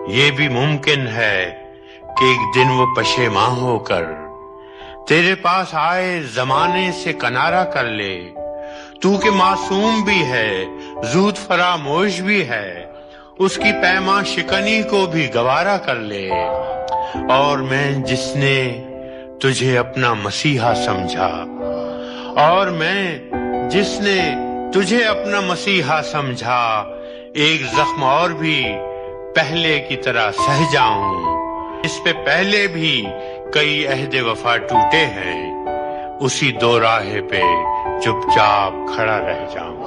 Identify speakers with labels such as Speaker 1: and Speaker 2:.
Speaker 1: ये भी मुमकिन है कि एक दिन वो पशेमां होकर तेरे पास आए, जमाने से किनारा कर ले। तू के मासूम भी है, जूद फरामोश भी है, उसकी पैमा शिकनी को भी गवारा कर ले। और मैं जिसने तुझे अपना मसीहा समझा, और मैं जिसने तुझे अपना मसीहा समझा, एक जख्म और भी पहले की तरह सह जाऊं। इस पे पहले भी कई अहदे वफा टूटे हैं, उसी दो राहे पे चुपचाप खड़ा रह जाऊं।